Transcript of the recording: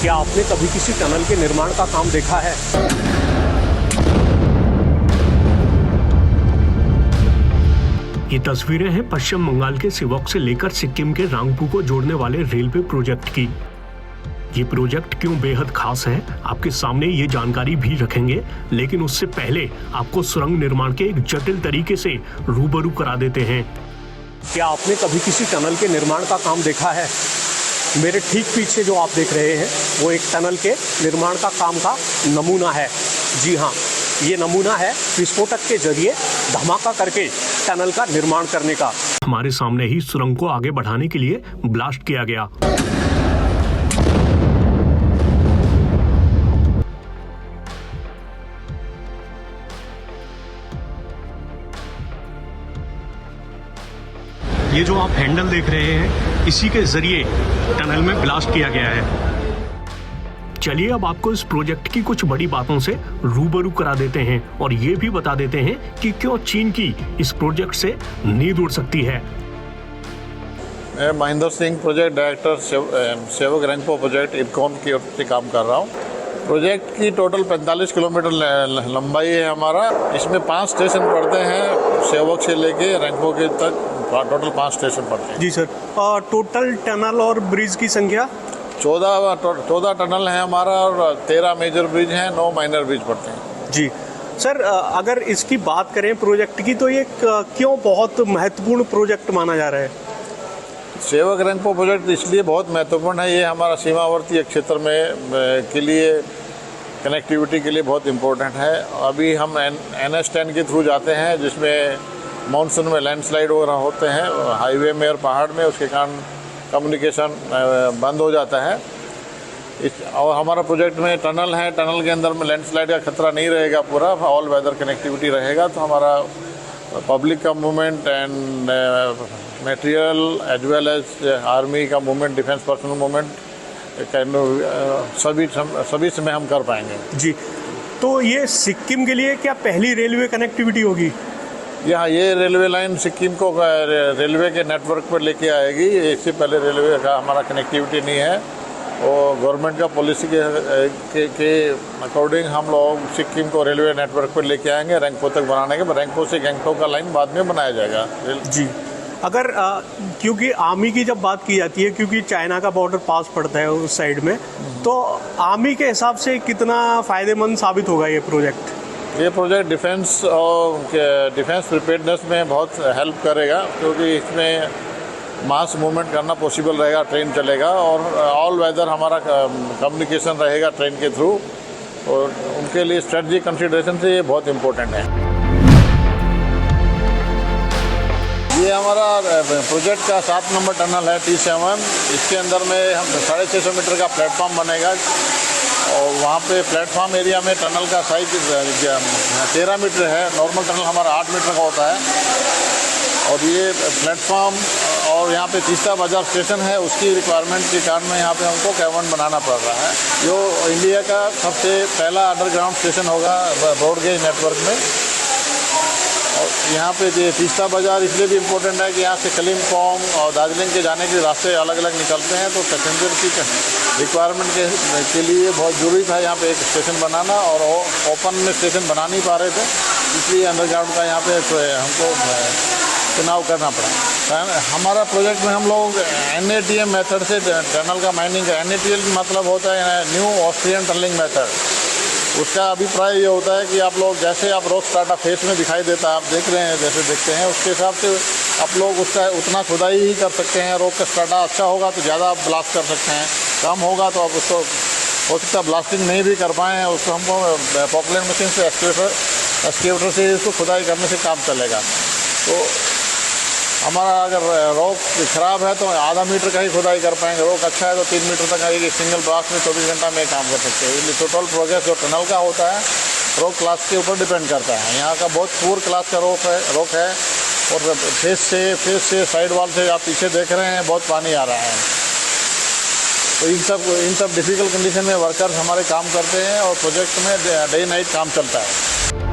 क्या आपने कभी किसी टनल के निर्माण का काम देखा है? ये तस्वीरें हैं पश्चिम बंगाल के सिवोक से लेकर सिक्किम के रांगपू को जोड़ने वाले रेलवे प्रोजेक्ट की। ये प्रोजेक्ट क्यों बेहद खास है, आपके सामने ये जानकारी भी रखेंगे, लेकिन उससे पहले आपको सुरंग निर्माण के एक जटिल तरीके से रूबरू करा देते हैं। क्या आपने कभी किसी टनल के निर्माण का काम देखा है? मेरे ठीक पीछे जो आप देख रहे हैं वो एक टनल के निर्माण का काम का नमूना है। जी हाँ, ये नमूना है विस्फोटक के जरिए धमाका करके टनल का निर्माण करने का। हमारे सामने ही सुरंग को आगे बढ़ाने के लिए ब्लास्ट किया गया। ये जो आप हैंडल देख रहे हैं, इसी के जरिए टनल में ब्लास्ट किया गया है। चलिए अब आपको इस प्रोजेक्ट की कुछ बड़ी बातों से रूबरू करा देते हैं और ये भी बता देते हैं कि क्यों चीन की इस प्रोजेक्ट से नींद उड़ सकती है। मैं महेंद्र सिंह, प्रोजेक्ट डायरेक्टर सेवक रैंगपो प्रोजेक्ट इरकॉन की ओर से काम कर रहा हूँ। प्रोजेक्ट की टोटल 45 किलोमीटर लंबाई है हमारा। इसमें 5 स्टेशन पड़ते हैं, सेवक से लेके रैंगपो के तक टोटल 5 स्टेशन पड़ते हैं। जी सर, टोटल टनल और ब्रिज की संख्या 14 टनल है हमारा और 13 मेजर ब्रिज हैं, 9 माइनर ब्रिज पड़ते हैं। जी सर, अगर इसकी बात करें प्रोजेक्ट की तो ये क्यों बहुत महत्वपूर्ण प्रोजेक्ट माना जा रहा है? सेवक रैंगपो प्रोजेक्ट इसलिए बहुत महत्वपूर्ण है, ये हमारा सीमावर्ती क्षेत्र में के लिए कनेक्टिविटी के लिए बहुत इम्पोर्टेंट है। अभी हम NH10 के थ्रू जाते हैं, जिसमें मानसून में लैंडस्लाइड वगैरह होते हैं हाईवे में और पहाड़ में, उसके कारण कम्युनिकेशन बंद हो जाता है। और हमारा प्रोजेक्ट में टनल है, टनल के अंदर में लैंडस्लाइड का खतरा नहीं रहेगा, पूरा ऑल वेदर कनेक्टिविटी रहेगा। तो हमारा पब्लिक का movement and material as well as army का मूवमेंट, डिफेंस पर्सनल मूवमेंट सभी समय हम कर पाएंगे। जी, तो ये सिक्किम के लिए क्या पहली रेलवे कनेक्टिविटी होगी? यहाँ ये रेलवे लाइन सिक्किम को रेलवे के नेटवर्क पर लेके आएगी। इससे पहले रेलवे का हमारा कनेक्टिविटी नहीं है, और गवर्नमेंट का पॉलिसी के अकॉर्डिंग हम लोग सिक्किम को रेलवे नेटवर्क पर लेके आएंगे रैंगपो तक बनाने के। रैंगपो से गैंगटोक का लाइन बाद में बनाया जाएगा। जी, अगर क्योंकि आर्मी की जब बात की जाती है, क्योंकि चाइना का बॉर्डर पास पड़ता है उस साइड में, तो आर्मी के हिसाब से कितना फ़ायदेमंद साबित होगा ये प्रोजेक्ट? ये प्रोजेक्ट डिफेंस और डिफेंस प्रिपेयर्डनेस में बहुत हेल्प करेगा, क्योंकि इसमें मास मूवमेंट करना पॉसिबल रहेगा, ट्रेन चलेगा और ऑल वेदर हमारा कम्युनिकेशन रहेगा ट्रेन के थ्रू, और उनके लिए स्ट्रेटजिक कंसिडरेशन से ये बहुत इम्पोर्टेंट है। ये हमारा प्रोजेक्ट का 7 नंबर टनल है T7। इसके अंदर में हम 650 मीटर का प्लेटफॉर्म बनेगा, और वहाँ पे प्लेटफॉर्म एरिया में टनल का साइज 13 मीटर है। नॉर्मल टनल हमारा 8 मीटर का होता है। और ये प्लेटफॉर्म और यहाँ पे तीस्ता बाजार स्टेशन है, उसकी रिक्वायरमेंट के कारण में यहाँ पे हमको कैवन बनाना पड़ रहा है, जो इंडिया का सबसे पहला अंडरग्राउंड स्टेशन होगा ब्रॉडगेज नेटवर्क में। और यहाँ पे ये तीस्ता बाजार इसलिए भी इम्पोर्टेंट है कि यहाँ से कलिम्पोंग और दार्जिलिंग के जाने के रास्ते अलग अलग निकलते हैं, तो पैसेंजर की रिक्वायरमेंट के लिए बहुत ज़रूरी था यहाँ पे एक स्टेशन बनाना, और ओपन में स्टेशन बना नहीं पा रहे थे, इसलिए अंडरग्राउंड का यहाँ पे हमको चुनाव करना पड़ा। हमारा प्रोजेक्ट में हम लोग NATM मेथड से टनल का माइनिंग का, NATM मतलब होता है न्यू ऑस्ट्रियन टनलिंग मेथड। उसका अभिप्राय ये होता है कि आप लोग जैसे आप रॉक स्ट्राटा फेस में दिखाई देता है, आप देख रहे हैं जैसे देखते हैं, उसके हिसाब से आप लोग उसका उतना खुदाई ही कर सकते हैं। रॉक का स्ट्राटा अच्छा होगा तो ज़्यादा आप ब्लास्ट कर सकते हैं, कम होगा तो आप उसको हो सकता है ब्लास्टिंग नहीं भी कर पाएँ, उसको हमको पॉपुलर मशीन से एक्सकेवेटर से इसको खुदाई करने से काम चलेगा। तो हमारा अगर रॉक ख़राब है तो आधा मीटर का ही खुदाई कर पाएंगे, रॉक अच्छा है तो 3 मीटर तक आएगी। सिंगल ब्लास्ट में 24 घंटा में काम कर सकते हैं। इसलिए टोटल प्रोग्रेस जो टनल का होता है रॉक क्लास के ऊपर डिपेंड करता है। यहाँ का बहुत पुअर क्लास का रॉक है, और फेस से साइड वाल से आप पीछे देख रहे हैं बहुत पानी आ रहा है। तो इन सब डिफ़िकल्ट कंडीशन में वर्कर्स हमारे काम करते हैं, और प्रोजेक्ट में डे नाइट काम चलता है।